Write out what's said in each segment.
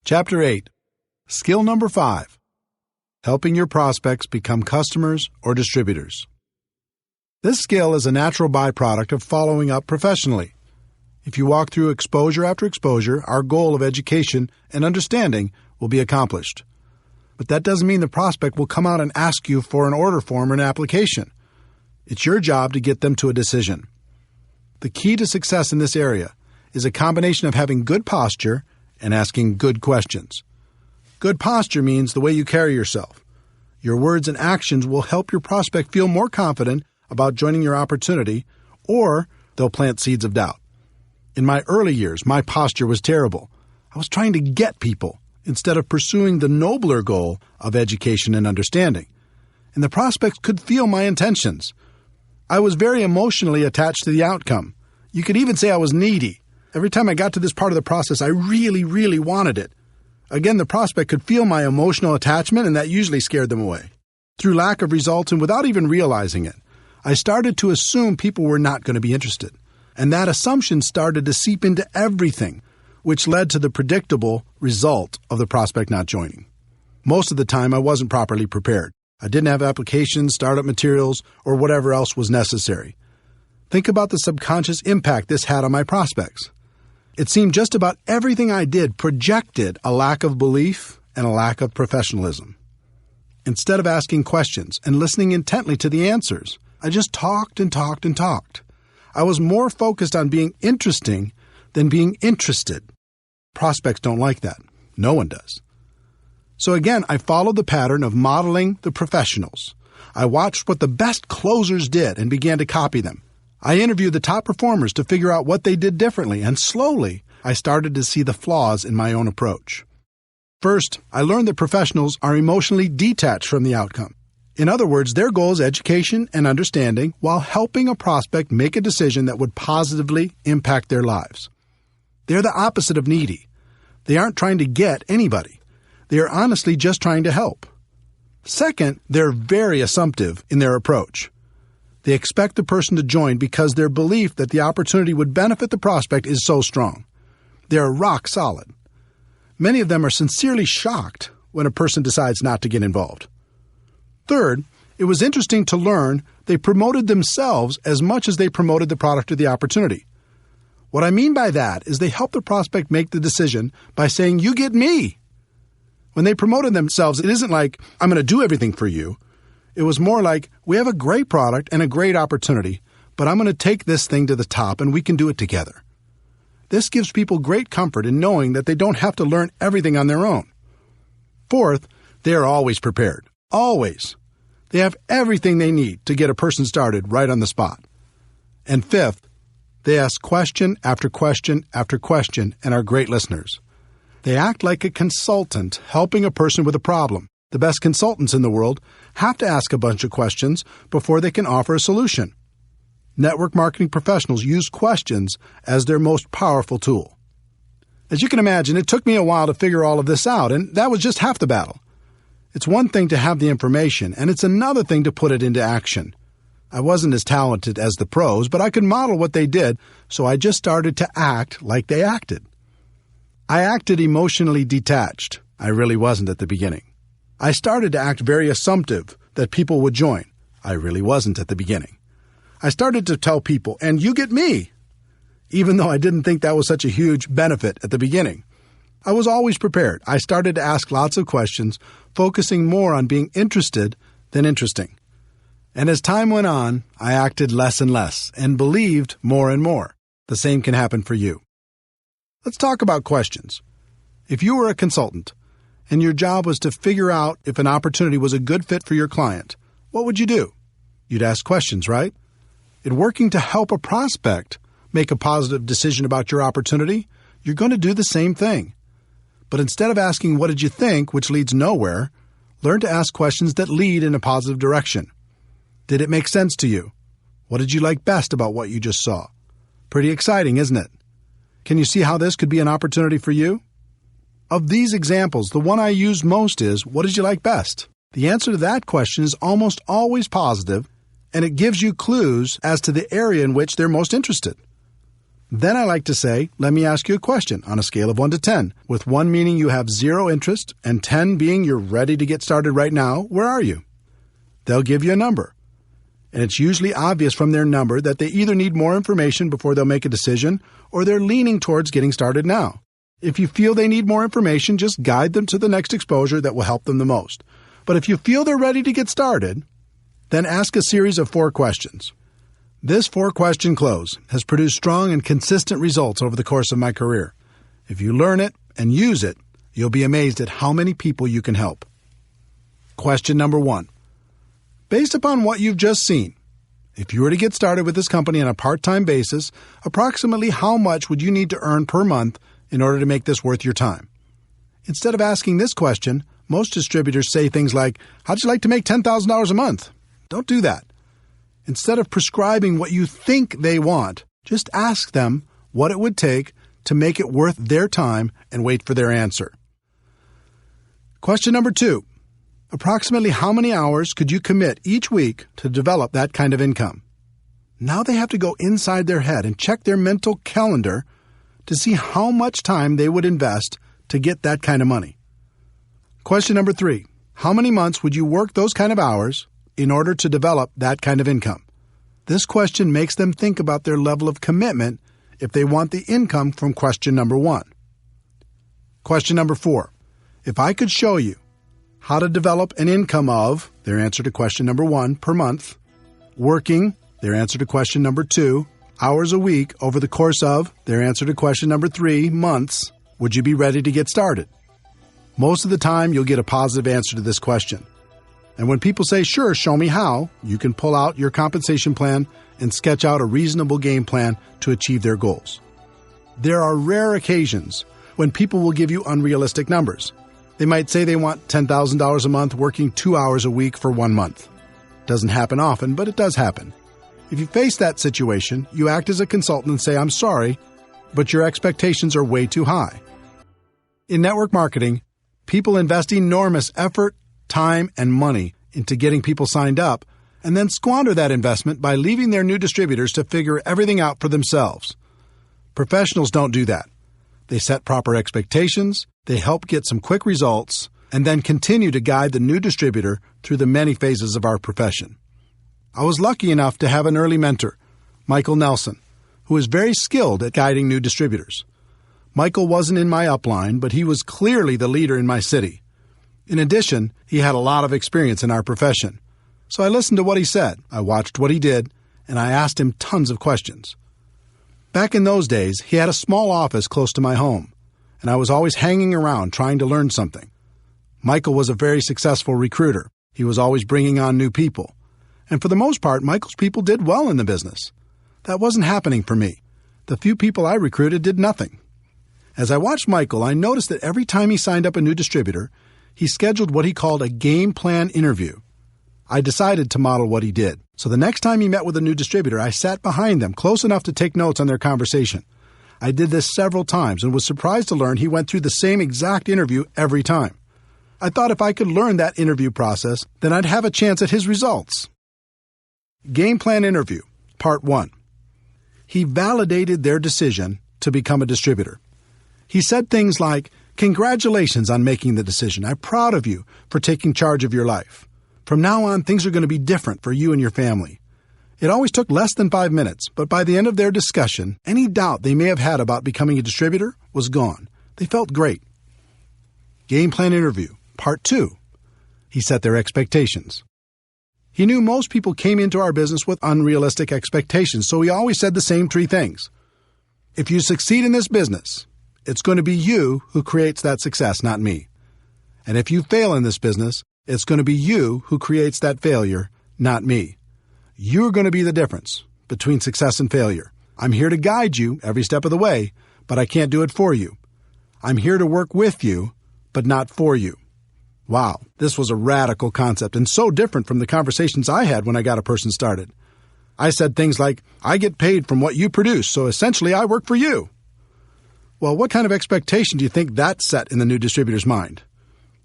Chapter 8. Skill number 5. Helping your prospects become customers or distributors. This skill is a natural byproduct of following up professionally. If you walk through exposure after exposure, our goal of education and understanding will be accomplished. But that doesn't mean the prospect will come out and ask you for an order form or an application. It's your job to get them to a decision. The key to success in this area is a combination of having good posture and asking good questions. Good posture means the way you carry yourself. Your words and actions will help your prospect feel more confident about joining your opportunity, or they'll plant seeds of doubt. In my early years, my posture was terrible. I was trying to get people instead of pursuing the nobler goal of education and understanding. And the prospects could feel my intentions. I was very emotionally attached to the outcome. You could even say I was needy. Every time I got to this part of the process, I really wanted it. Again, the prospect could feel my emotional attachment, and that usually scared them away. Through lack of results and without even realizing it, I started to assume people were not going to be interested. And that assumption started to seep into everything, which led to the predictable result of the prospect not joining. Most of the time, I wasn't properly prepared. I didn't have applications, startup materials, or whatever else was necessary. Think about the subconscious impact this had on my prospects. It seemed just about everything I did projected a lack of belief and a lack of professionalism. Instead of asking questions and listening intently to the answers, I just talked and talked and talked. I was more focused on being interesting than being interested. Prospects don't like that. No one does. So again, I followed the pattern of modeling the professionals. I watched what the best closers did and began to copy them. I interviewed the top performers to figure out what they did differently, and slowly, I started to see the flaws in my own approach. First, I learned that professionals are emotionally detached from the outcome. In other words, their goal is education and understanding while helping a prospect make a decision that would positively impact their lives. They're the opposite of needy. They aren't trying to get anybody. They are honestly just trying to help. Second, they're very assumptive in their approach. They expect the person to join because their belief that the opportunity would benefit the prospect is so strong. They are rock solid. Many of them are sincerely shocked when a person decides not to get involved. Third, it was interesting to learn they promoted themselves as much as they promoted the product or the opportunity. What I mean by that is they helped the prospect make the decision by saying, "You get me." When they promoted themselves, it isn't like, "I'm going to do everything for you." It was more like, "We have a great product and a great opportunity, but I'm going to take this thing to the top and we can do it together." This gives people great comfort in knowing that they don't have to learn everything on their own. Fourth, they are always prepared. Always. They have everything they need to get a person started right on the spot. And fifth, they ask question after question after question and are great listeners. They act like a consultant helping a person with a problem. The best consultants in the world have to ask a bunch of questions before they can offer a solution. Network marketing professionals use questions as their most powerful tool. As you can imagine, it took me a while to figure all of this out, and that was just half the battle. It's one thing to have the information, and it's another thing to put it into action. I wasn't as talented as the pros, but I could model what they did, so I just started to act like they acted. I acted emotionally detached. I really wasn't at the beginning. I started to act very assumptive that people would join. I really wasn't at the beginning. I started to tell people, "And you get me," even though I didn't think that was such a huge benefit at the beginning. I was always prepared. I started to ask lots of questions, focusing more on being interested than interesting. And as time went on, I acted less and less and believed more and more. The same can happen for you. Let's talk about questions. If you were a consultant and your job was to figure out if an opportunity was a good fit for your client, what would you do? You'd ask questions, right? In working to help a prospect make a positive decision about your opportunity, you're going to do the same thing. But instead of asking, "What did you think?" which leads nowhere, learn to ask questions that lead in a positive direction. Did it make sense to you? What did you like best about what you just saw? Pretty exciting, isn't it? Can you see how this could be an opportunity for you? Of these examples, the one I use most is, "What did you like best?" The answer to that question is almost always positive, and it gives you clues as to the area in which they're most interested. Then I like to say, let me ask you a question on a scale of 1 to 10, with 1 meaning you have zero interest and 10 being you're ready to get started right now. Where are you? They'll give you a number. And it's usually obvious from their number that they either need more information before they'll make a decision or they're leaning towards getting started now. If you feel they need more information, just guide them to the next exposure that will help them the most. But if you feel they're ready to get started, then ask a series of 4 questions. This 4-question close has produced strong and consistent results over the course of my career. If you learn it and use it, you'll be amazed at how many people you can help. Question number 1. Based upon what you've just seen, if you were to get started with this company on a part-time basis, approximately how much would you need to earn per month in order to make this worth your time? Instead of asking this question, most distributors say things like, how'd you like to make $10,000 a month? Don't do that. Instead of prescribing what you think they want, just ask them what it would take to make it worth their time and wait for their answer. Question number 2. Approximately how many hours could you commit each week to develop that kind of income? Now they have to go inside their head and check their mental calendar to see how much time they would invest to get that kind of money. Question number 3. How many months would you work those kind of hours in order to develop that kind of income? This question makes them think about their level of commitment if they want the income from question number 1. Question number 4. If I could show you how to develop an income of, their answer to question number 1, per month, working, their answer to question number 2, hours a week over the course of, their answer to question number 3, months, would you be ready to get started? Most of the time, you'll get a positive answer to this question. And when people say, sure, show me how, you can pull out your compensation plan and sketch out a reasonable game plan to achieve their goals. There are rare occasions when people will give you unrealistic numbers. They might say they want $10,000 a month working 2 hours a week for 1 month. Doesn't happen often, but it does happen. If you face that situation, you act as a consultant and say, I'm sorry, but your expectations are way too high. In network marketing, people invest enormous effort, time, and money into getting people signed up, and then squander that investment by leaving their new distributors to figure everything out for themselves. Professionals don't do that. They set proper expectations, they help get some quick results, and then continue to guide the new distributor through the many phases of our profession. I was lucky enough to have an early mentor, Michael Nelson, who is very skilled at guiding new distributors. Michael wasn't in my upline, but he was clearly the leader in my city. In addition, he had a lot of experience in our profession. So I listened to what he said, I watched what he did, and I asked him tons of questions. Back in those days, he had a small office close to my home, and I was always hanging around trying to learn something. Michael was a very successful recruiter. He was always bringing on new people. And for the most part, Michael's people did well in the business. That wasn't happening for me. The few people I recruited did nothing. As I watched Michael, I noticed that every time he signed up a new distributor, he scheduled what he called a game plan interview. I decided to model what he did. So the next time he met with a new distributor, I sat behind them close enough to take notes on their conversation. I did this several times and was surprised to learn he went through the same exact interview every time. I thought if I could learn that interview process, then I'd have a chance at his results. Game plan interview, part 1. He validated their decision to become a distributor. He said things like, congratulations on making the decision. I'm proud of you for taking charge of your life. From now on, things are going to be different for you and your family. It always took less than 5 minutes, but by the end of their discussion, any doubt they may have had about becoming a distributor was gone. They felt great. Game plan interview, part 2. He set their expectations. He knew most people came into our business with unrealistic expectations, so he always said the same 3 things. If you succeed in this business, it's going to be you who creates that success, not me. And if you fail in this business, it's going to be you who creates that failure, not me. You're going to be the difference between success and failure. I'm here to guide you every step of the way, but I can't do it for you. I'm here to work with you, but not for you. Wow, this was a radical concept and so different from the conversations I had when I got a person started. I said things like, I get paid from what you produce, so essentially I work for you. Well, what kind of expectation do you think that set in the new distributor's mind?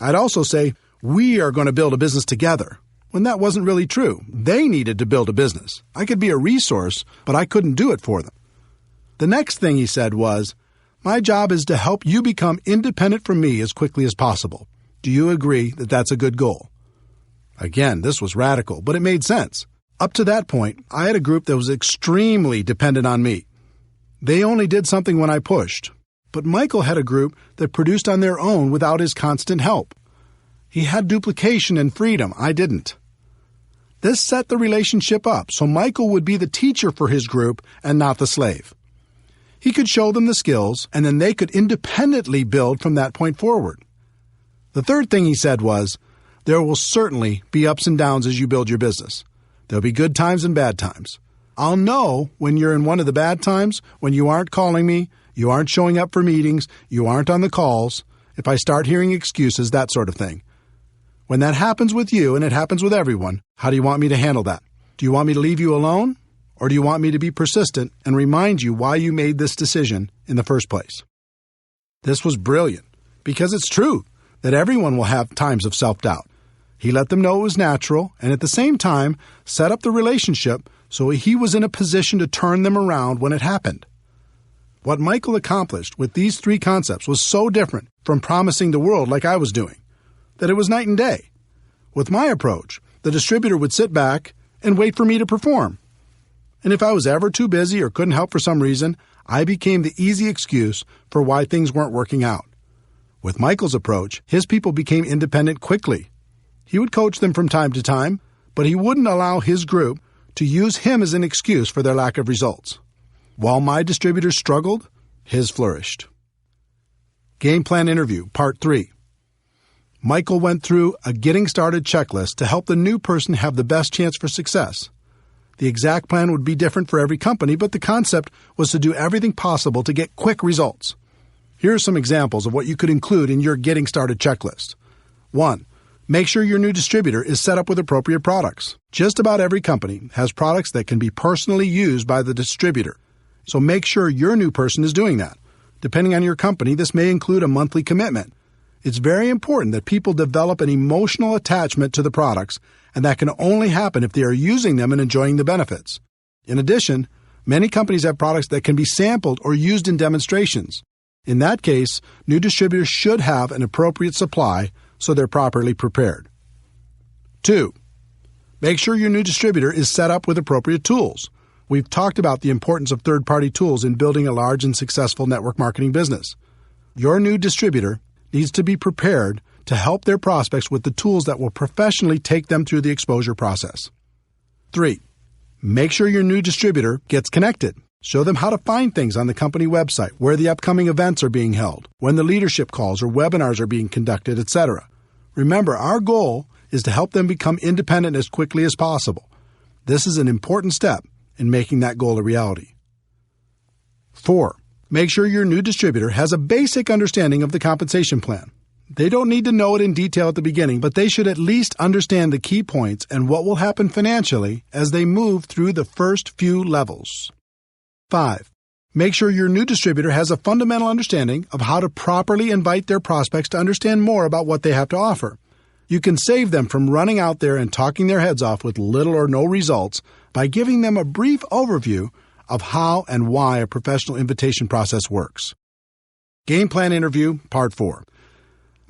I'd also say, we are going to build a business together, when that wasn't really true. They needed to build a business. I could be a resource, but I couldn't do it for them. The next thing he said was, "My job is to help you become independent from me as quickly as possible. Do you agree that that's a good goal?" Again, this was radical, but it made sense. Up to that point, I had a group that was extremely dependent on me. They only did something when I pushed. But Michael had a group that produced on their own without his constant help. He had duplication and freedom. I didn't. This set the relationship up so Michael would be the teacher for his group and not the slave. He could show them the skills, and then they could independently build from that point forward. The third thing he said was, there will certainly be ups and downs as you build your business. There'll be good times and bad times. I'll know when you're in one of the bad times, when you aren't calling me, you aren't showing up for meetings, you aren't on the calls, if I start hearing excuses, that sort of thing. When that happens with you, and it happens with everyone, how do you want me to handle that? Do you want me to leave you alone? Or do you want me to be persistent and remind you why you made this decision in the first place? This was brilliant, because it's true that everyone will have times of self-doubt. He let them know it was natural, and at the same time, set up the relationship so he was in a position to turn them around when it happened. What Michael accomplished with these three concepts was so different from promising the world like I was doing, that it was night and day. With my approach, the distributor would sit back and wait for me to perform. And if I was ever too busy or couldn't help for some reason, I became the easy excuse for why things weren't working out. With Michael's approach, his people became independent quickly. He would coach them from time to time, but he wouldn't allow his group to use him as an excuse for their lack of results. While my distributors struggled, his flourished. Game Plan Interview, Part 3. Michael went through a getting started checklist to help the new person have the best chance for success. The exact plan would be different for every company, but the concept was to do everything possible to get quick results. Here are some examples of what you could include in your getting started checklist. 1. Make sure your new distributor is set up with appropriate products. Just about every company has products that can be personally used by the distributor, so make sure your new person is doing that. Depending on your company, this may include a monthly commitment. It's very important that people develop an emotional attachment to the products, and that can only happen if they are using them and enjoying the benefits. In addition, many companies have products that can be sampled or used in demonstrations. In that case, new distributors should have an appropriate supply so they're properly prepared. 2. Make sure your new distributor is set up with appropriate tools. We've talked about the importance of third-party tools in building a large and successful network marketing business. Your new distributor needs to be prepared to help their prospects with the tools that will professionally take them through the exposure process. 3. Make sure your new distributor gets connected. Show them how to find things on the company website, where the upcoming events are being held, when the leadership calls or webinars are being conducted, etc. Remember, our goal is to help them become independent as quickly as possible. This is an important step in making that goal a reality. 4. Make sure your new distributor has a basic understanding of the compensation plan. They don't need to know it in detail at the beginning, but they should at least understand the key points and what will happen financially as they move through the first few levels. 5. Make sure your new distributor has a fundamental understanding of how to properly invite their prospects to understand more about what they have to offer. You can save them from running out there and talking their heads off with little or no results by giving them a brief overview of how and why a professional invitation process works. Game Plan Interview, Part 4.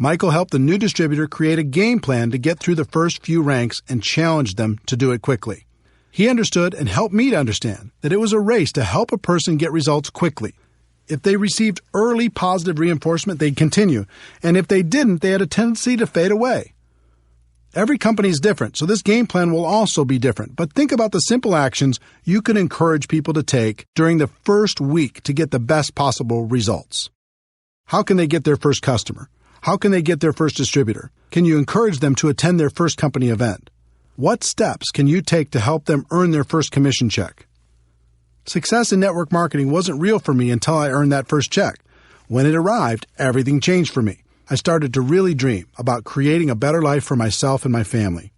Michael helped the new distributor create a game plan to get through the first few ranks and challenged them to do it quickly. He understood and helped me to understand that it was a race to help a person get results quickly. If they received early positive reinforcement, they'd continue, and if they didn't, they had a tendency to fade away. Every company is different, so this game plan will also be different, but think about the simple actions you can encourage people to take during the first week to get the best possible results. How can they get their first customer? How can they get their first distributor? Can you encourage them to attend their first company event? What steps can you take to help them earn their first commission check? Success in network marketing wasn't real for me until I earned that first check. When it arrived, everything changed for me. I started to really dream about creating a better life for myself and my family.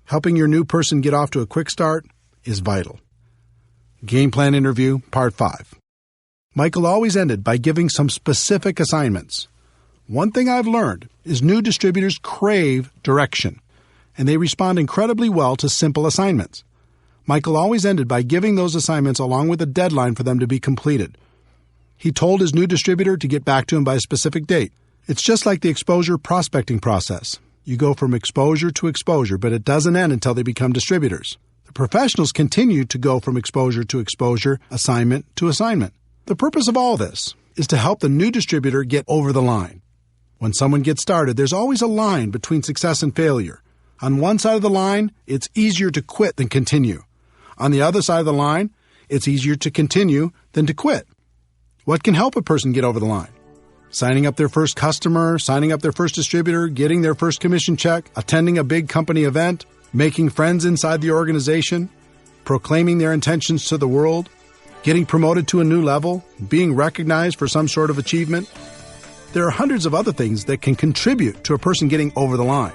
Helping your new person get off to a quick start is vital. Game Plan Interview, Part 5. Michael always ended by giving some specific assignments. One thing I've learned is new distributors crave direction, and they respond incredibly well to simple assignments. Michael always ended by giving those assignments along with a deadline for them to be completed. He told his new distributor to get back to him by a specific date. It's just like the exposure prospecting process. You go from exposure to exposure, but it doesn't end until they become distributors. The professionals continue to go from exposure to exposure, assignment to assignment. The purpose of all this is to help the new distributor get over the line. When someone gets started, there's always a line between success and failure. On one side of the line, it's easier to quit than continue. On the other side of the line, it's easier to continue than to quit. What can help a person get over the line? Signing up their first customer, signing up their first distributor, getting their first commission check, attending a big company event, making friends inside the organization, proclaiming their intentions to the world, getting promoted to a new level, being recognized for some sort of achievement. There are hundreds of other things that can contribute to a person getting over the line.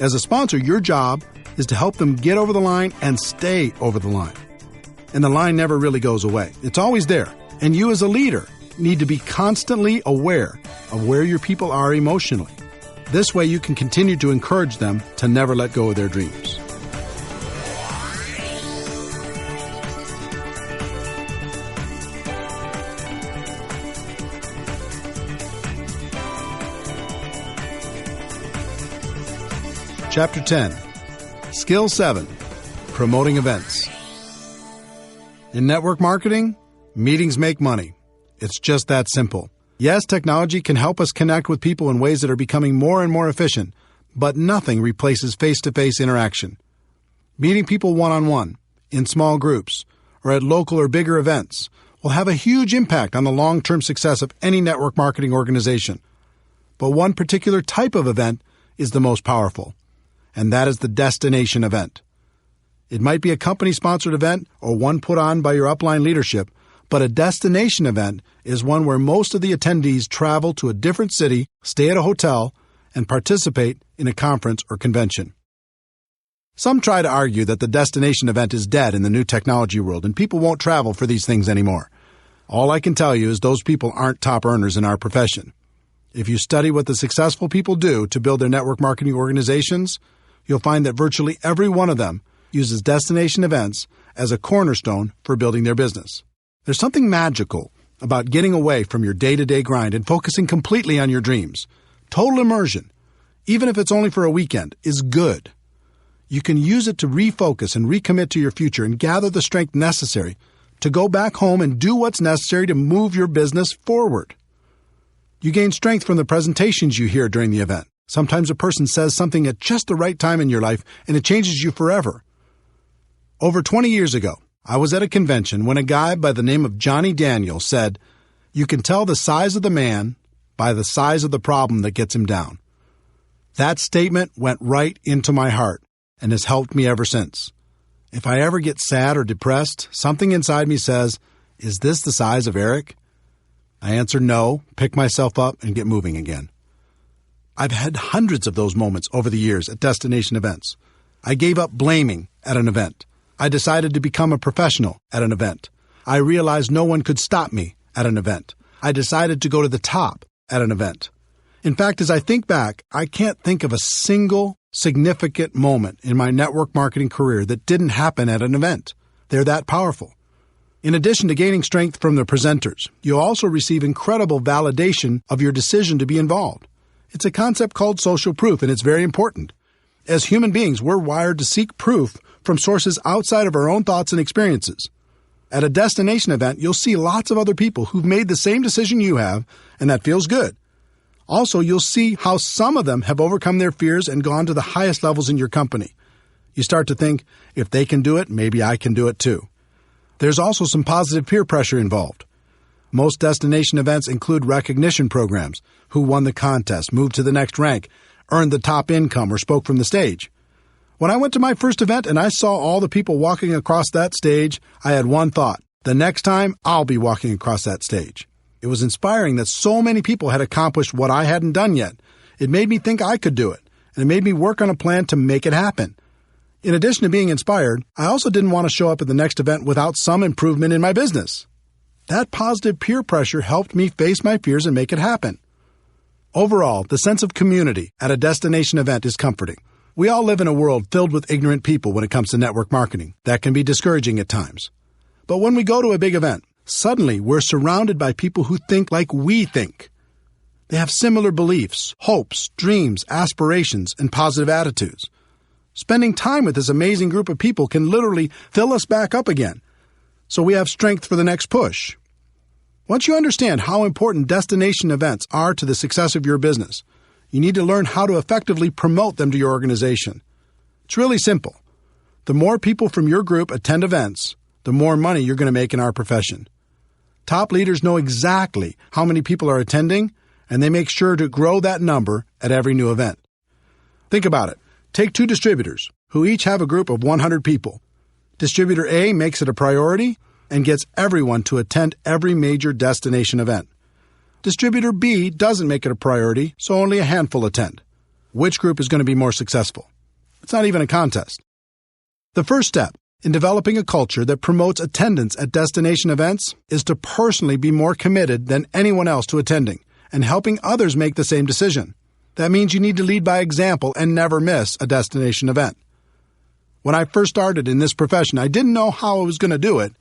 As a sponsor, your job is to help them get over the line and stay over the line. And the line never really goes away. It's always there. And you as a leader need to be constantly aware of where your people are emotionally. This way you can continue to encourage them to never let go of their dreams. Chapter 10. Skill 7. Promoting events. In network marketing, meetings make money. It's just that simple. Yes, technology can help us connect with people in ways that are becoming more and more efficient, but nothing replaces face-to-face interaction. Meeting people one-on-one, in small groups, or at local or bigger events will have a huge impact on the long-term success of any network marketing organization. But one particular type of event is the most powerful, and that is the destination event. It might be a company-sponsored event or one put on by your upline leadership, but a destination event is one where most of the attendees travel to a different city, stay at a hotel, and participate in a conference or convention. Some try to argue that the destination event is dead in the new technology world and people won't travel for these things anymore. All I can tell you is those people aren't top earners in our profession. If you study what the successful people do to build their network marketing organizations, you'll find that virtually every one of them uses destination events as a cornerstone for building their business. There's something magical about getting away from your day-to-day grind and focusing completely on your dreams. Total immersion, even if it's only for a weekend, is good. You can use it to refocus and recommit to your future and gather the strength necessary to go back home and do what's necessary to move your business forward. You gain strength from the presentations you hear during the event. Sometimes a person says something at just the right time in your life and it changes you forever. Over 20 years ago, I was at a convention when a guy by the name of Johnny Daniel said, "You can tell the size of the man by the size of the problem that gets him down." That statement went right into my heart and has helped me ever since. If I ever get sad or depressed, something inside me says, "Is this the size of Eric?" I answer no, pick myself up, and get moving again. I've had hundreds of those moments over the years at destination events. I gave up blaming at an event. I decided to become a professional at an event. I realized no one could stop me at an event. I decided to go to the top at an event. In fact, as I think back, I can't think of a single significant moment in my network marketing career that didn't happen at an event. They're that powerful. In addition to gaining strength from the presenters, you'll also receive incredible validation of your decision to be involved. It's a concept called social proof, and it's very important. As human beings, we're wired to seek proof from sources outside of our own thoughts and experiences. At a destination event, you'll see lots of other people who've made the same decision you have, and that feels good. Also, you'll see how some of them have overcome their fears and gone to the highest levels in your company. You start to think, if they can do it, maybe I can do it too. There's also some positive peer pressure involved. Most destination events include recognition programs. Who won the contest, moved to the next rank, earned the top income, or spoke from the stage. When I went to my first event and I saw all the people walking across that stage, I had one thought: the next time, I'll be walking across that stage. It was inspiring that so many people had accomplished what I hadn't done yet. It made me think I could do it, and it made me work on a plan to make it happen. In addition to being inspired, I also didn't want to show up at the next event without some improvement in my business. That positive peer pressure helped me face my fears and make it happen. Overall, the sense of community at a destination event is comforting. We all live in a world filled with ignorant people when it comes to network marketing. That can be discouraging at times. But when we go to a big event, Suddenly, we're surrounded by people who think like we think. They have similar beliefs, hopes, dreams, aspirations, and positive attitudes. Spending time with this amazing group of people can literally fill us back up again, so we have strength for the next push. Once you understand how important destination events are to the success of your business, you need to learn how to effectively promote them to your organization. It's really simple. The more people from your group attend events, the more money you're going to make in our profession. Top leaders know exactly how many people are attending, and they make sure to grow that number at every new event. Think about it. Take two distributors, who each have a group of 100 people. Distributor A makes it a priority and gets everyone to attend every major destination event. Distributor B doesn't make it a priority, so only a handful attend. Which group is going to be more successful? It's not even a contest. The first step in developing a culture that promotes attendance at destination events is to personally be more committed than anyone else to attending and helping others make the same decision. That means you need to lead by example and never miss a destination event. When I first started in this profession, I didn't know how I was going to do it.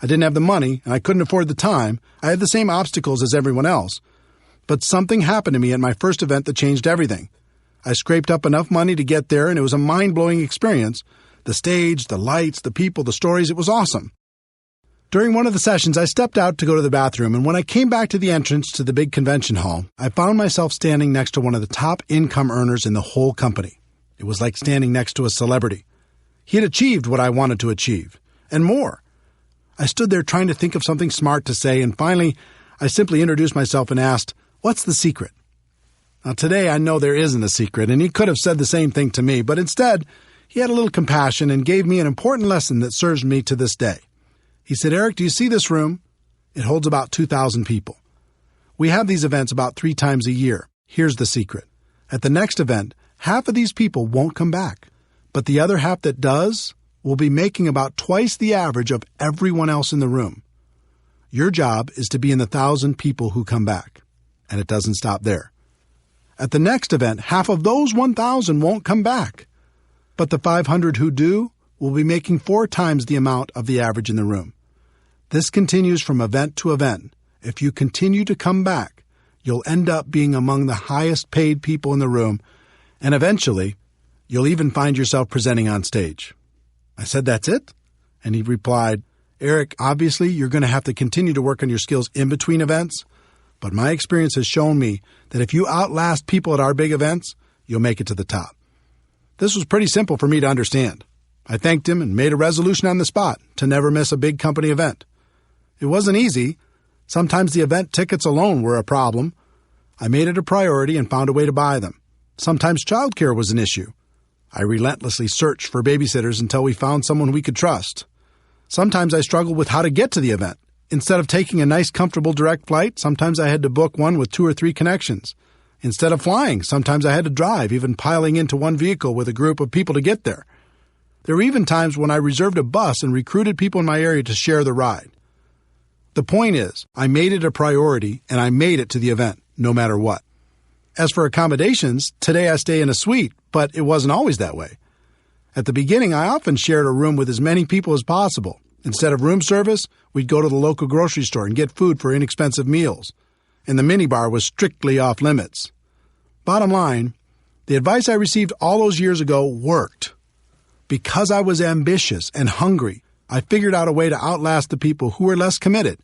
I didn't have the money, and I couldn't afford the time. I had the same obstacles as everyone else. But something happened to me at my first event that changed everything. I scraped up enough money to get there, and it was a mind-blowing experience. The stage, the lights, the people, the stories, it was awesome. During one of the sessions, I stepped out to go to the bathroom, and when I came back to the entrance to the big convention hall, I found myself standing next to one of the top income earners in the whole company. It was like standing next to a celebrity. He had achieved what I wanted to achieve, and more. I stood there trying to think of something smart to say, and finally, I simply introduced myself and asked, "What's the secret?" Now, today I know there isn't a secret, and he could have said the same thing to me, but instead, he had a little compassion and gave me an important lesson that serves me to this day. He said, "Eric, do you see this room? It holds about 2,000 people. We have these events about 3 times a year. Here's the secret. At the next event, half of these people won't come back, but the other half that does will be making about twice the average of everyone else in the room. Your job is to be in the 1,000 people who come back, and it doesn't stop there. At the next event, half of those 1,000 won't come back, but the 500 who do will be making 4 times the amount of the average in the room. This continues from event to event. If you continue to come back, you'll end up being among the highest paid people in the room, and eventually, you'll even find yourself presenting on stage." I said, "That's it?" And he replied, "Eric, obviously you're going to have to continue to work on your skills in between events, but my experience has shown me that if you outlast people at our big events, you'll make it to the top." This was pretty simple for me to understand. I thanked him and made a resolution on the spot to never miss a big company event. It wasn't easy. Sometimes the event tickets alone were a problem. I made it a priority and found a way to buy them. Sometimes childcare was an issue. I relentlessly searched for babysitters until we found someone we could trust. Sometimes I struggled with how to get to the event. Instead of taking a nice, comfortable direct flight, sometimes I had to book one with 2 or 3 connections. Instead of flying, sometimes I had to drive, even piling into one vehicle with a group of people to get there. There were even times when I reserved a bus and recruited people in my area to share the ride. The point is, I made it a priority, and I made it to the event, no matter what. As for accommodations, today I stay in a suite, but it wasn't always that way. At the beginning, I often shared a room with as many people as possible. Instead of room service, we'd go to the local grocery store and get food for inexpensive meals, and the minibar was strictly off limits. Bottom line, the advice I received all those years ago worked. Because I was ambitious and hungry, I figured out a way to outlast the people who were less committed.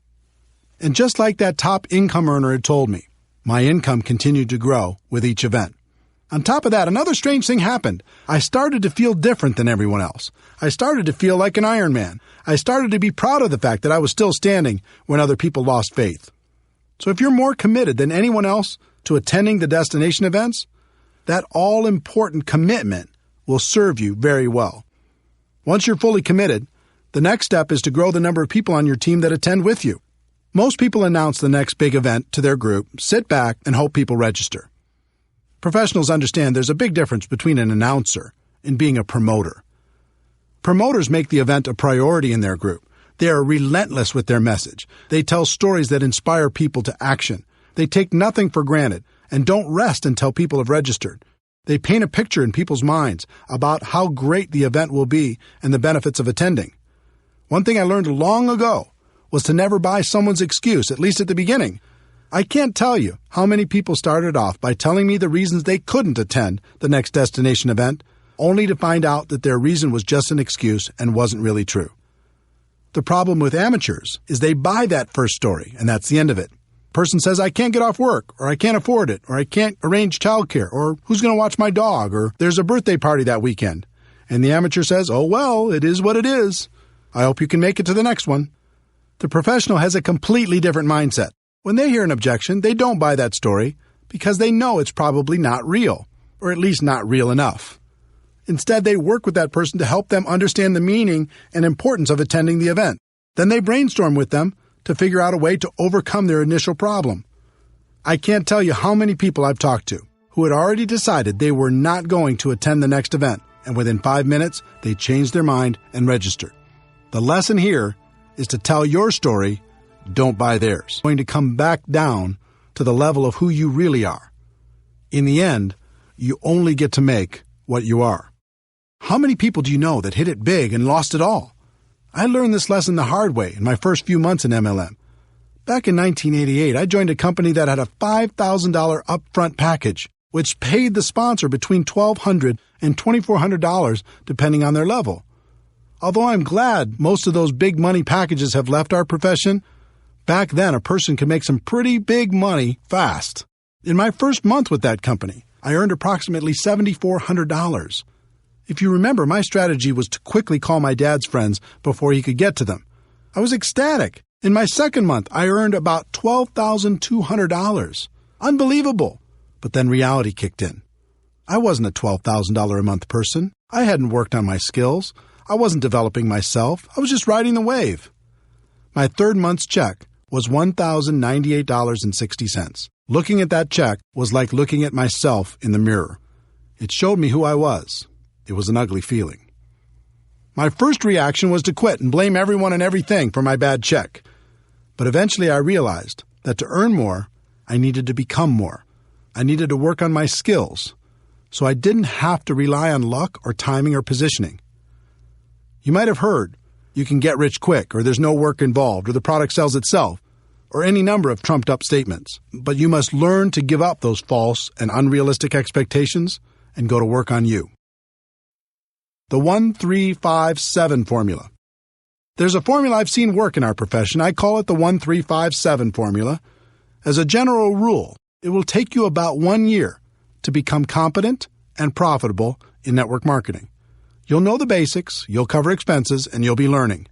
And just like that top income earner had told me, my income continued to grow with each event. On top of that, another strange thing happened. I started to feel different than everyone else. I started to feel like an Iron Man. I started to be proud of the fact that I was still standing when other people lost faith. So if you're more committed than anyone else to attending the destination events, that all-important commitment will serve you very well. Once you're fully committed, the next step is to grow the number of people on your team that attend with you. Most people announce the next big event to their group, sit back, and hope people register. Professionals understand there's a big difference between an announcer and being a promoter. Promoters make the event a priority in their group. They are relentless with their message. They tell stories that inspire people to action. They take nothing for granted and don't rest until people have registered. They paint a picture in people's minds about how great the event will be and the benefits of attending. One thing I learned long ago was to never buy someone's excuse, at least at the beginning. I can't tell you how many people started off by telling me the reasons they couldn't attend the next destination event, only to find out that their reason was just an excuse and wasn't really true. The problem with amateurs is they buy that first story, and that's the end of it. Person says, I can't get off work, or I can't afford it, or I can't arrange childcare, or who's going to watch my dog, or there's a birthday party that weekend. And the amateur says, oh well, it is what it is. I hope you can make it to the next one. The professional has a completely different mindset. When they hear an objection, they don't buy that story because they know it's probably not real, or at least not real enough. Instead, they work with that person to help them understand the meaning and importance of attending the event. Then they brainstorm with them to figure out a way to overcome their initial problem. I can't tell you how many people I've talked to who had already decided they were not going to attend the next event, and within 5 minutes, they changed their mind and registered. The lesson here is to tell your story, don't buy theirs. Going to come back down to the level of who you really are. In the end, you only get to make what you are. How many people do you know that hit it big and lost it all? I learned this lesson the hard way in my first few months in MLM. Back in 1988, I joined a company that had a $5,000 upfront package, which paid the sponsor between $1,200 and $2,400 depending on their level. Although I'm glad most of those big money packages have left our profession, back then a person could make some pretty big money fast. In my first month with that company, I earned approximately $7,400. If you remember, my strategy was to quickly call my dad's friends before he could get to them. I was ecstatic. In my second month, I earned about $12,200. Unbelievable. But then reality kicked in. I wasn't a $12,000 a month person. I hadn't worked on my skills. I wasn't developing myself. I was just riding the wave. My third month's check was $1,098.60. Looking at that check was like looking at myself in the mirror. It showed me who I was. It was an ugly feeling. My first reaction was to quit and blame everyone and everything for my bad check. But eventually I realized that to earn more, I needed to become more. I needed to work on my skills, so I didn't have to rely on luck or timing or positioning. You might have heard, you can get rich quick, or there's no work involved, or the product sells itself, or any number of trumped-up statements. But you must learn to give up those false and unrealistic expectations and go to work on you. The 1-3-5-7 formula. There's a formula I've seen work in our profession. I call it the 1-3-5-7 formula. As a general rule, it will take you about 1 year to become competent and profitable in network marketing. You'll know the basics, you'll cover expenses, and you'll be learning.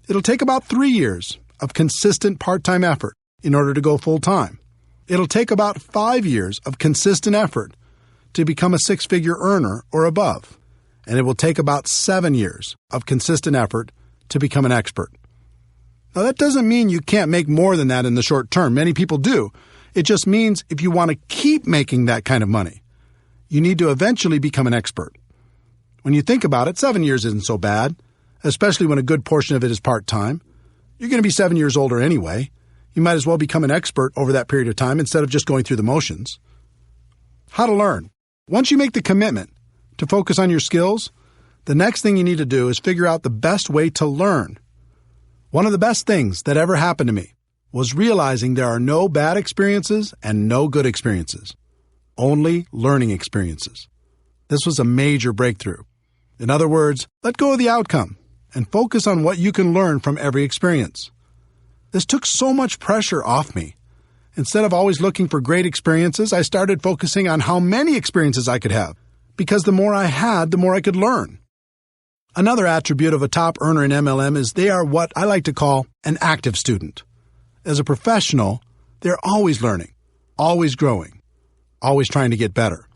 It'll take about 3 years of consistent part-time effort in order to go full-time. It'll take about 5 years of consistent effort to become a six-figure earner or above. And it will take about 7 years of consistent effort to become an expert. Now, that doesn't mean you can't make more than that in the short term. Many people do. It just means if you want to keep making that kind of money, you need to eventually become an expert. When you think about it, 7 years isn't so bad, especially when a good portion of it is part-time. You're going to be 7 years older anyway. You might as well become an expert over that period of time instead of just going through the motions. How to learn. Once you make the commitment to focus on your skills, the next thing you need to do is figure out the best way to learn. One of the best things that ever happened to me was realizing there are no bad experiences and no good experiences, only learning experiences. This was a major breakthrough. In other words, let go of the outcome and focus on what you can learn from every experience. This took so much pressure off me. Instead of always looking for great experiences, I started focusing on how many experiences I could have, because the more I had, the more I could learn. Another attribute of a top earner in MLM is they are what I like to call an active student. As a professional, they're always learning, always growing, always trying to get better.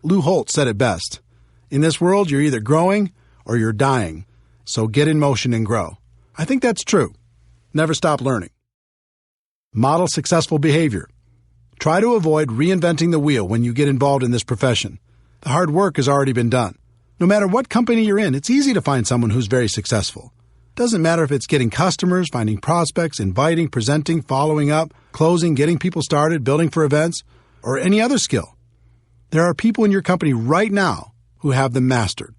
Lou Holtz said it best. In this world, you're either growing or you're dying, so get in motion and grow. I think that's true. Never stop learning. Model successful behavior. Try to avoid reinventing the wheel when you get involved in this profession. The hard work has already been done. No matter what company you're in, it's easy to find someone who's very successful. Doesn't matter if it's getting customers, finding prospects, inviting, presenting, following up, closing, getting people started, building for events, or any other skill. There are people in your company right now who have them mastered.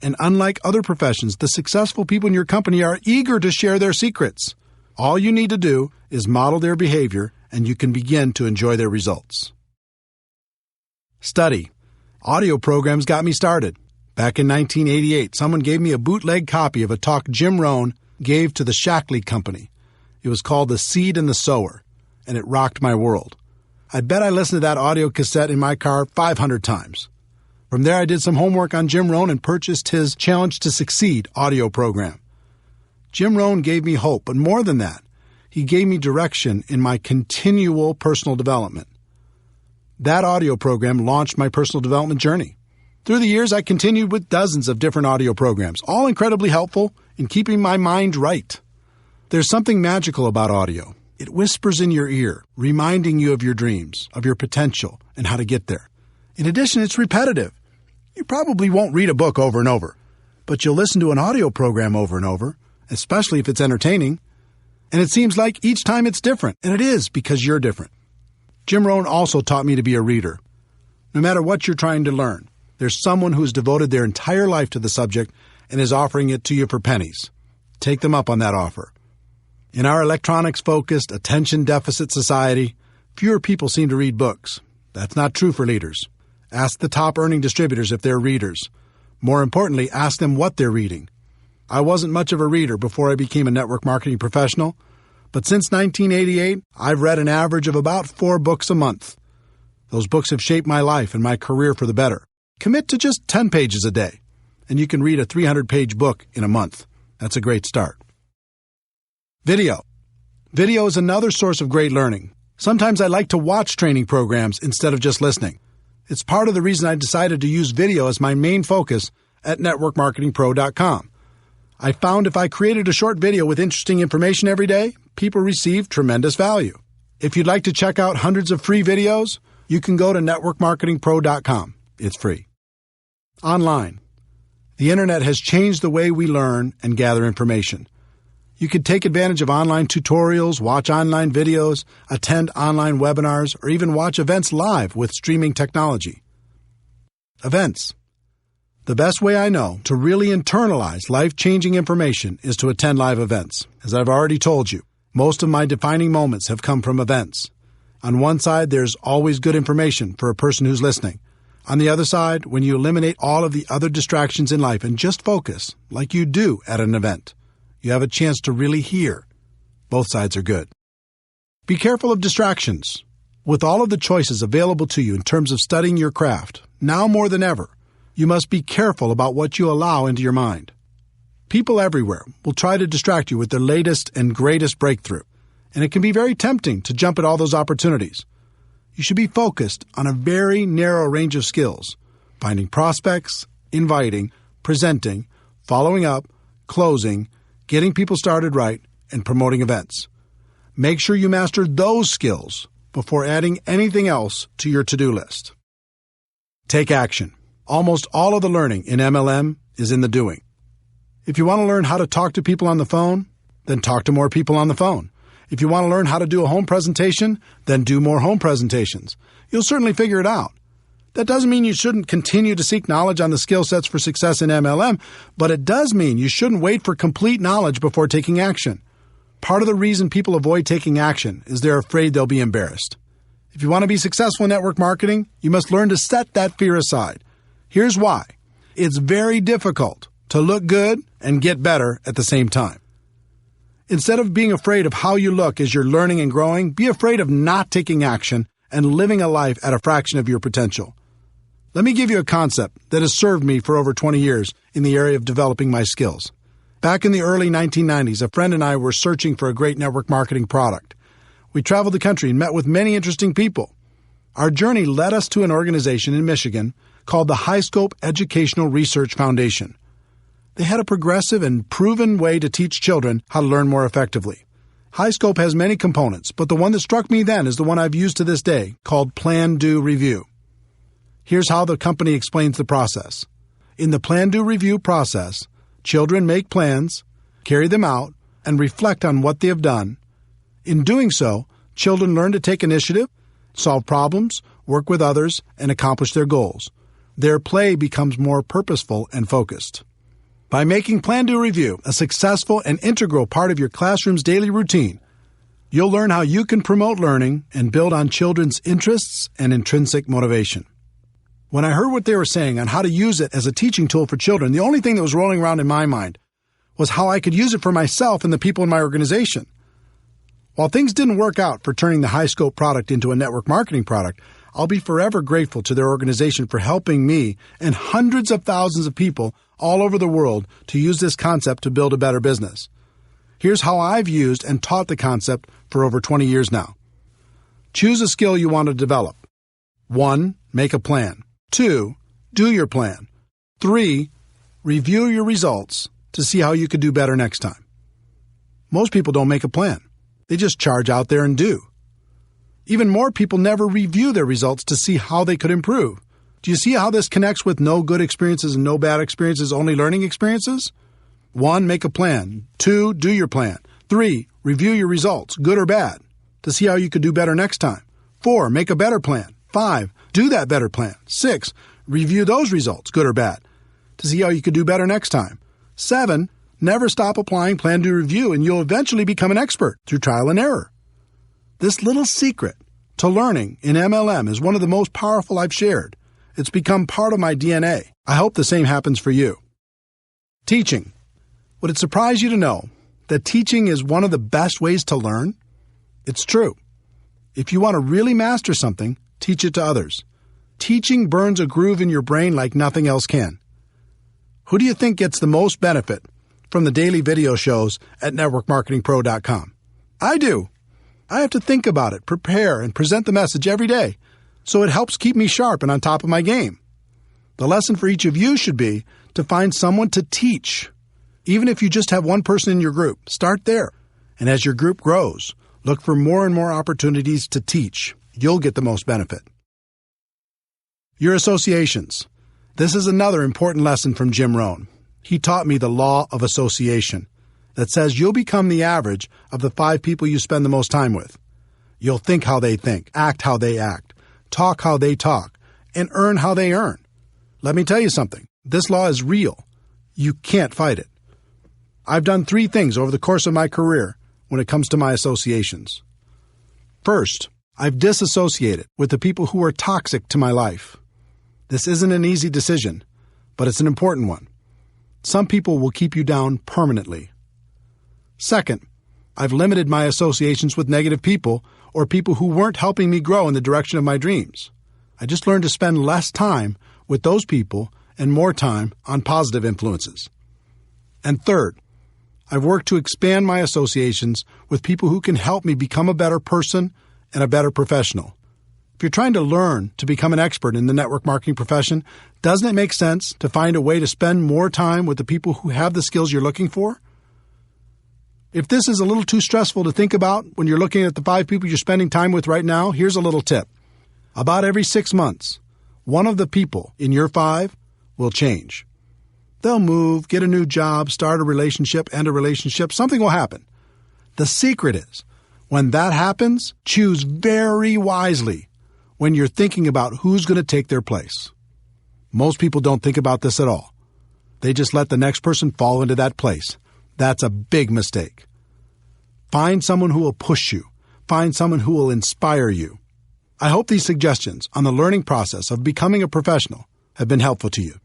And unlike other professions, the successful people in your company are eager to share their secrets. All you need to do is model their behavior, and you can begin to enjoy their results. Study. Audio programs got me started. Back in 1988, someone gave me a bootleg copy of a talk Jim Rohn gave to the Shackley Company. It was called The Seed and the Sower, and it rocked my world. I bet I listened to that audio cassette in my car 500 times. From there, I did some homework on Jim Rohn and purchased his Challenge to Succeed audio program. Jim Rohn gave me hope, but more than that, he gave me direction in my continual personal development. That audio program launched my personal development journey. Through the years, I continued with dozens of different audio programs, all incredibly helpful in keeping my mind right. There's something magical about audio. It whispers in your ear, reminding you of your dreams, of your potential, and how to get there. In addition, it's repetitive. You probably won't read a book over and over, but you'll listen to an audio program over and over, especially if it's entertaining. And it seems like each time it's different, and it is because you're different. Jim Rohn also taught me to be a reader. No matter what you're trying to learn, there's someone who's devoted their entire life to the subject and is offering it to you for pennies. Take them up on that offer. In our electronics-focused, attention-deficit society, fewer people seem to read books. That's not true for leaders. Ask the top-earning distributors if they're readers. More importantly, ask them what they're reading. I wasn't much of a reader before I became a network marketing professional, but since 1988, I've read an average of about 4 books a month. Those books have shaped my life and my career for the better. Commit to just 10 pages a day, and you can read a 300-page book in a month. That's a great start. Video. Video is another source of great learning. Sometimes I like to watch training programs instead of just listening. It's part of the reason I decided to use video as my main focus at networkmarketingpro.com. I found if I created a short video with interesting information every day, people received tremendous value. If you'd like to check out hundreds of free videos, you can go to networkmarketingpro.com. It's free. Online. The internet has changed the way we learn and gather information. You can take advantage of online tutorials, watch online videos, attend online webinars, or even watch events live with streaming technology. Events. The best way I know to really internalize life-changing information is to attend live events. As I've already told you, most of my defining moments have come from events. On one side, there's always good information for a person who's listening. On the other side, when you eliminate all of the other distractions in life and just focus, like you do at an event, you have a chance to really hear. Both sides are good. Be careful of distractions. With all of the choices available to you in terms of studying your craft, now more than ever, you must be careful about what you allow into your mind. People everywhere will try to distract you with their latest and greatest breakthrough, and it can be very tempting to jump at all those opportunities. You should be focused on a very narrow range of skills: finding prospects, inviting, presenting, following up, closing, getting people started right, and promoting events. Make sure you master those skills before adding anything else to your to-do list. Take action. Almost all of the learning in MLM is in the doing. If you want to learn how to talk to people on the phone, then talk to more people on the phone. If you want to learn how to do a home presentation, then do more home presentations. You'll certainly figure it out. That doesn't mean you shouldn't continue to seek knowledge on the skill sets for success in MLM, but it does mean you shouldn't wait for complete knowledge before taking action. Part of the reason people avoid taking action is they're afraid they'll be embarrassed. If you want to be successful in network marketing, you must learn to set that fear aside. Here's why. It's very difficult to look good and get better at the same time. Instead of being afraid of how you look as you're learning and growing, be afraid of not taking action and living a life at a fraction of your potential. Let me give you a concept that has served me for over 20 years in the area of developing my skills. Back in the early 1990s, a friend and I were searching for a great network marketing product. We traveled the country and met with many interesting people. Our journey led us to an organization in Michigan called the High Scope Educational Research Foundation. They had a progressive and proven way to teach children how to learn more effectively. High Scope has many components, but the one that struck me then is the one I've used to this day, called Plan, Do, Review. Here's how the company explains the process. In the Plan, Do, Review process, children make plans, carry them out, and reflect on what they have done. In doing so, children learn to take initiative, solve problems, work with others, and accomplish their goals. Their play becomes more purposeful and focused. By making Plan Do Review a successful and integral part of your classroom's daily routine, you'll learn how you can promote learning and build on children's interests and intrinsic motivation. When I heard what they were saying on how to use it as a teaching tool for children, the only thing that was rolling around in my mind was how I could use it for myself and the people in my organization. While things didn't work out for turning the high-scope product into a network marketing product, I'll be forever grateful to their organization for helping me and hundreds of thousands of people all over the world to use this concept to build a better business. Here's how I've used and taught the concept for over 20 years now. Choose a skill you want to develop. 1. Make a plan. 2. Do your plan. 3. Review your results to see how you could do better next time. Most people don't make a plan. They just charge out there and do. Even more people never review their results to see how they could improve. Do you see how this connects with no good experiences and no bad experiences, only learning experiences? 1. Make a plan. 2. Do your plan. 3. Review your results, good or bad, to see how you could do better next time. 4. Make a better plan. 5. Do that better plan. 6. Review those results, good or bad, to see how you could do better next time. 7. Never stop applying Plan Do Review, and you'll eventually become an expert through trial and error. This little secret to learning in MLM is one of the most powerful I've shared. It's become part of my DNA. I hope the same happens for you. Teaching. Would it surprise you to know that teaching is one of the best ways to learn? It's true. If you want to really master something, teach it to others. Teaching burns a groove in your brain like nothing else can. Who do you think gets the most benefit from the daily video shows at networkmarketingpro.com? I do. I have to think about it, prepare, and present the message every day, so it helps keep me sharp and on top of my game. The lesson for each of you should be to find someone to teach. Even if you just have one person in your group, start there. And as your group grows, look for more and more opportunities to teach. You'll get the most benefit. Your associations. This is another important lesson from Jim Rohn. He taught me the law of association that says you'll become the average of the 5 people you spend the most time with. You'll think how they think, act how they act, talk how they talk, and earn how they earn. Let me tell you something. This law is real. You can't fight it. I've done 3 things over the course of my career when it comes to my associations. First, I've disassociated with the people who are toxic to my life. This isn't an easy decision, but it's an important one. Some people will keep you down permanently. Second, I've limited my associations with negative people or people who weren't helping me grow in the direction of my dreams. I just learned to spend less time with those people and more time on positive influences. And third, I've worked to expand my associations with people who can help me become a better person and a better professional. If you're trying to learn to become an expert in the network marketing profession, doesn't it make sense to find a way to spend more time with the people who have the skills you're looking for? If this is a little too stressful to think about when you're looking at the 5 people you're spending time with right now, here's a little tip. About every 6 months, one of the people in your 5 will change. They'll move, get a new job, start a relationship, end a relationship. Something will happen. The secret is, when that happens, choose very wisely when you're thinking about who's going to take their place. Most people don't think about this at all. They just let the next person fall into that place. That's a big mistake. Find someone who will push you. Find someone who will inspire you. I hope these suggestions on the learning process of becoming a professional have been helpful to you.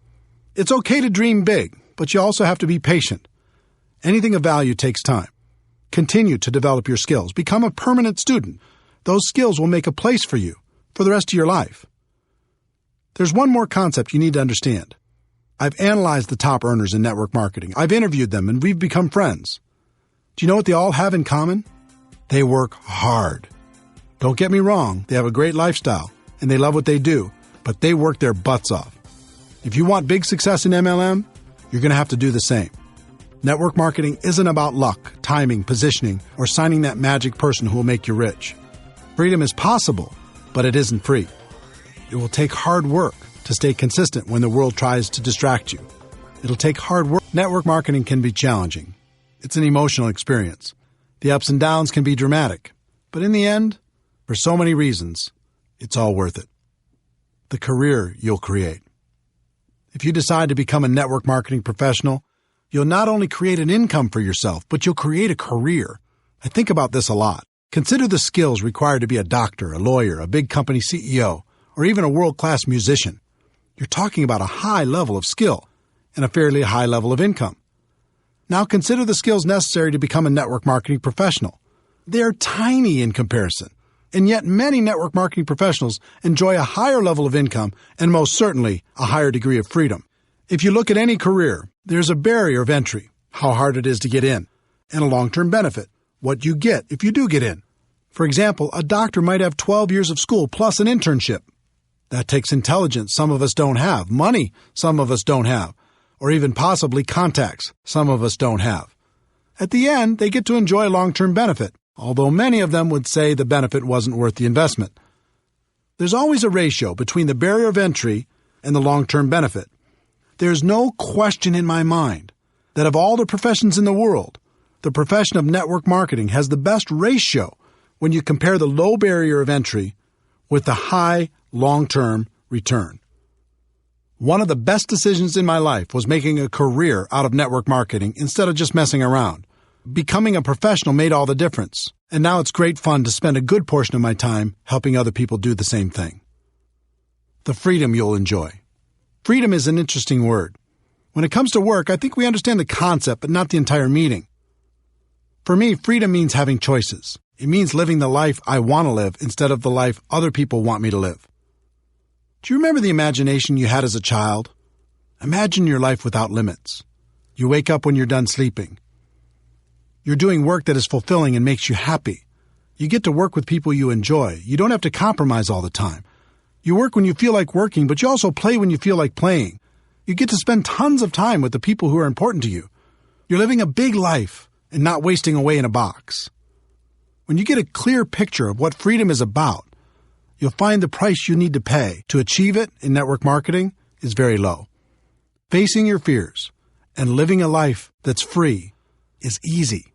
It's okay to dream big, but you also have to be patient. Anything of value takes time. Continue to develop your skills. Become a permanent student. Those skills will make a place for you for the rest of your life. There's one more concept you need to understand. I've analyzed the top earners in network marketing. I've interviewed them, and we've become friends. Do you know what they all have in common? They work hard. Don't get me wrong, they have a great lifestyle, and they love what they do, but they work their butts off. If you want big success in MLM, you're going to have to do the same. Network marketing isn't about luck, timing, positioning, or signing that magic person who will make you rich. Freedom is possible, but it isn't free. It will take hard work to stay consistent when the world tries to distract you. It'll take hard work. Network marketing can be challenging. It's an emotional experience. The ups and downs can be dramatic. But in the end, for so many reasons, it's all worth it. The career you'll create. If you decide to become a network marketing professional, You'll not only create an income for yourself, but you'll create a career. I think about this a lot. Consider the skills required to be a doctor, a lawyer, a big company CEO, or even a world-class musician. You're talking about a high level of skill and a fairly high level of income. Now consider the skills necessary to become a network marketing professional. They're tiny in comparison, and yet many network marketing professionals enjoy a higher level of income and most certainly a higher degree of freedom. If you look at any career, there's a barrier of entry, how hard it is to get in, and a long-term benefit, what you get if you do get in. For example, a doctor might have 12 years of school plus an internship. That takes intelligence some of us don't have, money some of us don't have, or even possibly contacts some of us don't have. At the end, they get to enjoy a long-term benefit, although many of them would say the benefit wasn't worth the investment. There's always a ratio between the barrier of entry and the long-term benefit. There's no question in my mind that of all the professions in the world, the profession of network marketing has the best ratio when you compare the low barrier of entry with the high long-term return. One of the best decisions in my life was making a career out of network marketing instead of just messing around. Becoming a professional made all the difference, and now it's great fun to spend a good portion of my time helping other people do the same thing. The freedom you'll enjoy. Freedom is an interesting word. When it comes to work, I think we understand the concept, but not the entire meaning. For me, freedom means having choices. It means living the life I want to live instead of the life other people want me to live. Do you remember the imagination you had as a child? Imagine your life without limits. You wake up when you're done sleeping. You're doing work that is fulfilling and makes you happy. You get to work with people you enjoy. You don't have to compromise all the time. You work when you feel like working, but you also play when you feel like playing. You get to spend tons of time with the people who are important to you. You're living a big life and not wasting away in a box. When you get a clear picture of what freedom is about, you'll find the price you need to pay to achieve it in network marketing is very low. Facing your fears and living a life that's free is easy.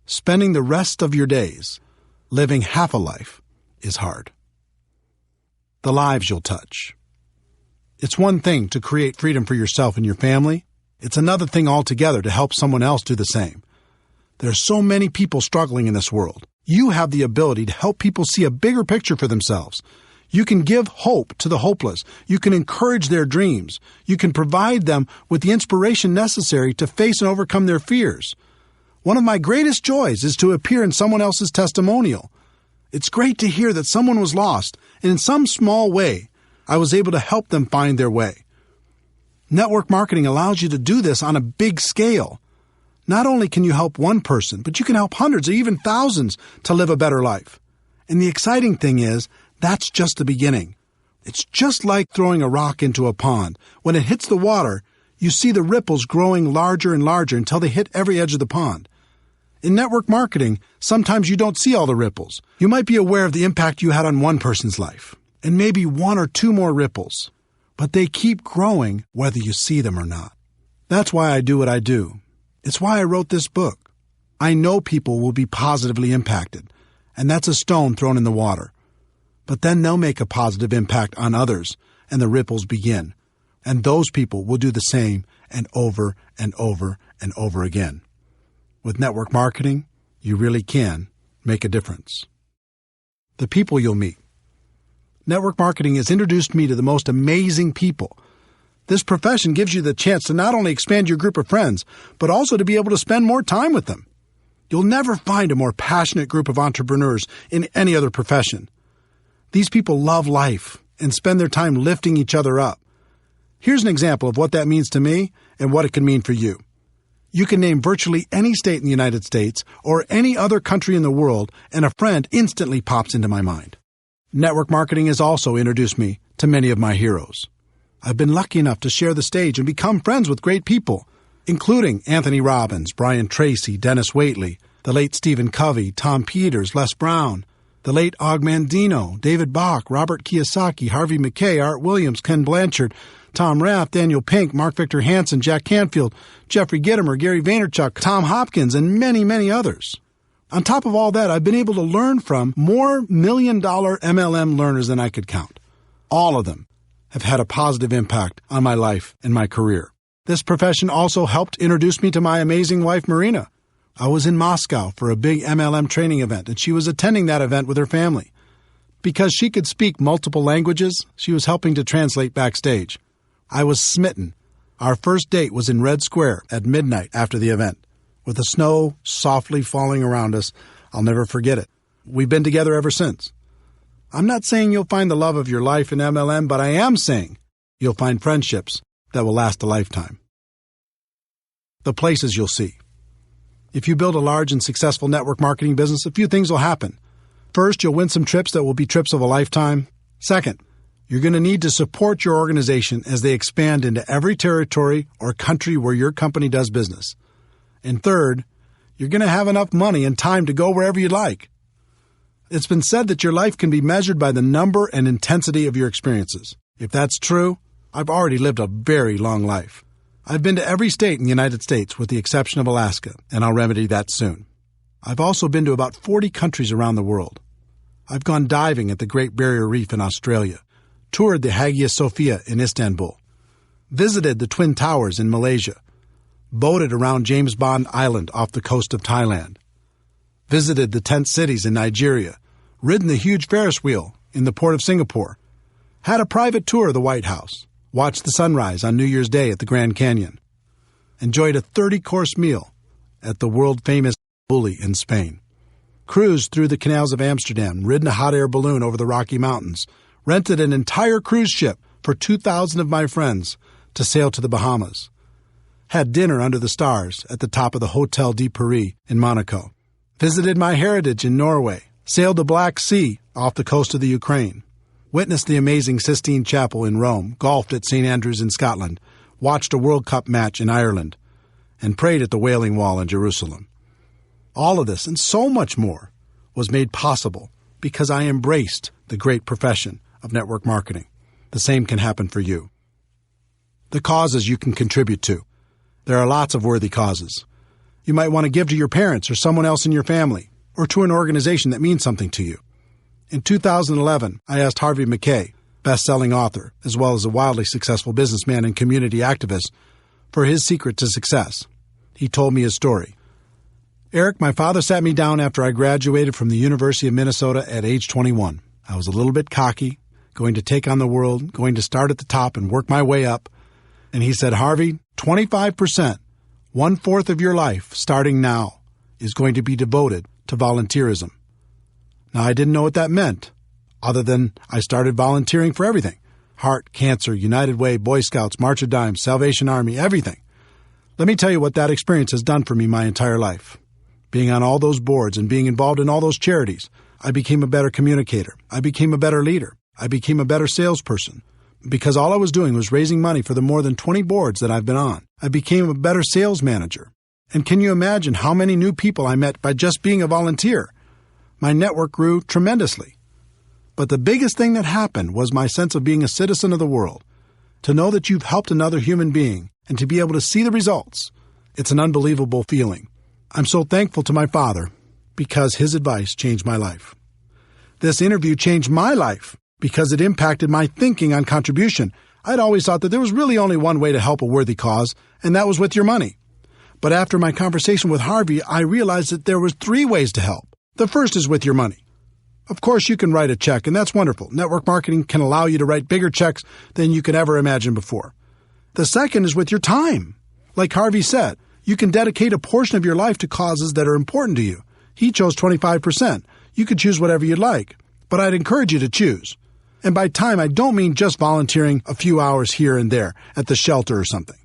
Spending the rest of your days living half a life is hard. The lives you'll touch. It's one thing to create freedom for yourself and your family. It's another thing altogether to help someone else do the same. There are so many people struggling in this world. You have the ability to help people see a bigger picture for themselves. You can give hope to the hopeless. You can encourage their dreams. You can provide them with the inspiration necessary to face and overcome their fears. One of my greatest joys is to appear in someone else's testimonial. It's great to hear that someone was lost, and in some small way, I was able to help them find their way. Network marketing allows you to do this on a big scale. Not only can you help one person, but you can help hundreds or even thousands to live a better life. And the exciting thing is, that's just the beginning. It's just like throwing a rock into a pond. When it hits the water, you see the ripples growing larger and larger until they hit every edge of the pond. In network marketing, sometimes you don't see all the ripples. You might be aware of the impact you had on one person's life, and maybe one or two more ripples, but they keep growing whether you see them or not. That's why I do what I do. It's why I wrote this book. I know people will be positively impacted, and that's a stone thrown in the water. But then they'll make a positive impact on others, and the ripples begin. And those people will do the same and over and over and over again. With network marketing, you really can make a difference. The people you'll meet. Network marketing has introduced me to the most amazing people. This profession gives you the chance to not only expand your group of friends, but also to be able to spend more time with them. You'll never find a more passionate group of entrepreneurs in any other profession. These people love life and spend their time lifting each other up. Here's an example of what that means to me and what it can mean for you. You can name virtually any state in the United States or any other country in the world, and a friend instantly pops into my mind. Network marketing has also introduced me to many of my heroes. I've been lucky enough to share the stage and become friends with great people, including Anthony Robbins, Brian Tracy, Dennis Waitley, the late Stephen Covey, Tom Peters, Les Brown, the late Og Mandino, David Bach, Robert Kiyosaki, Harvey Mackay, Art Williams, Ken Blanchard, Tom Rath, Daniel Pink, Mark Victor Hansen, Jack Canfield, Jeffrey Gitomer, Gary Vaynerchuk, Tom Hopkins, and many, many others. On top of all that, I've been able to learn from more million-dollar MLM learners than I could count. All of them have had a positive impact on my life and my career. This profession also helped introduce me to my amazing wife, Marina. I was in Moscow for a big MLM training event, and she was attending that event with her family. Because she could speak multiple languages, she was helping to translate backstage. I was smitten. Our first date was in Red Square at midnight after the event. With the snow softly falling around us, I'll never forget it. We've been together ever since. I'm not saying you'll find the love of your life in MLM, but I am saying you'll find friendships that will last a lifetime. The places you'll see. If you build a large and successful network marketing business, a few things will happen. First, you'll win some trips that will be trips of a lifetime. Second, you're going to need to support your organization as they expand into every territory or country where your company does business. And third, you're going to have enough money and time to go wherever you'd like. It's been said that your life can be measured by the number and intensity of your experiences. If that's true, I've already lived a very long life. I've been to every state in the United States with the exception of Alaska, and I'll remedy that soon. I've also been to about 40 countries around the world. I've gone diving at the Great Barrier Reef in Australia, toured the Hagia Sophia in Istanbul, visited the Twin Towers in Malaysia, boated around James Bond Island off the coast of Thailand, visited the tent cities in Nigeria, ridden the huge Ferris wheel in the port of Singapore, had a private tour of the White House, watched the sunrise on New Year's Day at the Grand Canyon, enjoyed a 30-course meal at the world-famous Bulli in Spain, cruised through the canals of Amsterdam, ridden a hot air balloon over the Rocky Mountains, rented an entire cruise ship for 2,000 of my friends to sail to the Bahamas, had dinner under the stars at the top of the Hotel de Paris in Monaco, visited my heritage in Norway, sailed the Black Sea off the coast of the Ukraine, witnessed the amazing Sistine Chapel in Rome, golfed at St. Andrews in Scotland, watched a World Cup match in Ireland, and prayed at the Wailing Wall in Jerusalem. All of this and so much more was made possible because I embraced the great profession of network marketing. The same can happen for you. The causes you can contribute to. There are lots of worthy causes. You might want to give to your parents or someone else in your family or to an organization that means something to you. In 2011, I asked Harvey Mackay, best-selling author, as well as a wildly successful businessman and community activist, for his secret to success. He told me his story. Eric, my father sat me down after I graduated from the University of Minnesota at age 21. I was a little bit cocky, going to take on the world, going to start at the top and work my way up. And he said, Harvey, 25%, 1/4 of your life, starting now, is going to be devoted to volunteerism. Now, I didn't know what that meant, other than I started volunteering for everything. Heart, Cancer, United Way, Boy Scouts, March of Dimes, Salvation Army, everything. Let me tell you what that experience has done for me my entire life. Being on all those boards and being involved in all those charities, I became a better communicator. I became a better leader. I became a better salesperson. Because all I was doing was raising money for the more than 20 boards that I've been on. I became a better sales manager. And can you imagine how many new people I met by just being a volunteer? My network grew tremendously. But the biggest thing that happened was my sense of being a citizen of the world. To know that you've helped another human being and to be able to see the results, it's an unbelievable feeling. I'm so thankful to my father because his advice changed my life. This interview changed my life because it impacted my thinking on contribution. I'd always thought that there was really only one way to help a worthy cause, and that was with your money. But after my conversation with Harvey, I realized that there was 3 ways to help. The first is with your money. Of course, you can write a check, and that's wonderful. Network marketing can allow you to write bigger checks than you could ever imagine before. The second is with your time. Like Harvey said, you can dedicate a portion of your life to causes that are important to you. He chose 25%. You could choose whatever you'd like, but I'd encourage you to choose. And by time, I don't mean just volunteering a few hours here and there at the shelter or something.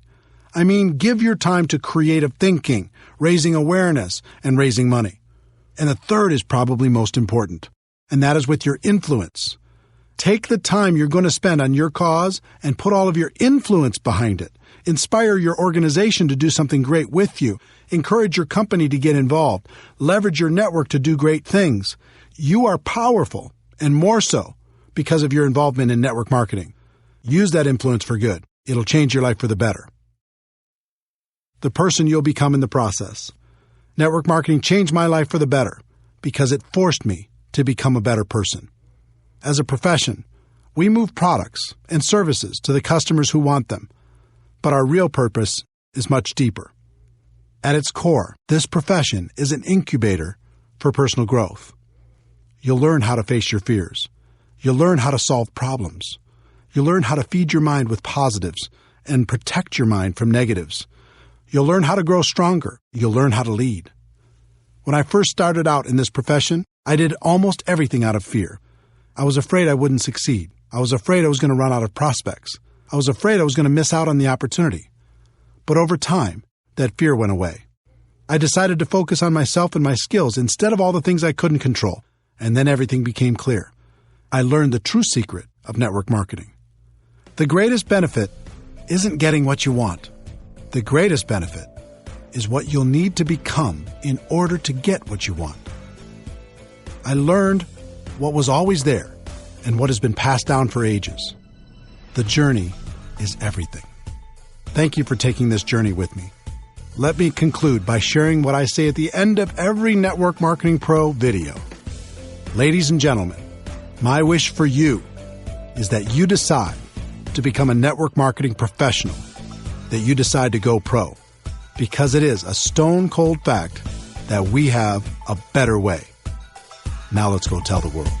I mean give your time to creative thinking, raising awareness, and raising money. And the third is probably most important, and that is with your influence. Take the time you're going to spend on your cause and put all of your influence behind it. Inspire your organization to do something great with you. Encourage your company to get involved. Leverage your network to do great things. You are powerful, and more so because of your involvement in network marketing. Use that influence for good. It'll change your life for the better. The person you'll become in the process. Network marketing changed my life for the better because it forced me to become a better person. As a profession, we move products and services to the customers who want them. But our real purpose is much deeper. At its core, this profession is an incubator for personal growth. You'll learn how to face your fears. You'll learn how to solve problems. You'll learn how to feed your mind with positives and protect your mind from negatives. You'll learn how to grow stronger. You'll learn how to lead. When I first started out in this profession, I did almost everything out of fear. I was afraid I wouldn't succeed. I was afraid I was going to run out of prospects. I was afraid I was going to miss out on the opportunity. But over time, that fear went away. I decided to focus on myself and my skills instead of all the things I couldn't control, and then everything became clear. I learned the true secret of network marketing. The greatest benefit isn't getting what you want. The greatest benefit is what you'll need to become in order to get what you want. I learned what was always there and what has been passed down for ages. The journey is everything. Thank you for taking this journey with me. Let me conclude by sharing what I say at the end of every Network Marketing Pro video. Ladies and gentlemen, my wish for you is that you decide to become a network marketing professional, that you decide to go pro, because it is a stone-cold fact that we have a better way. Now let's go tell the world.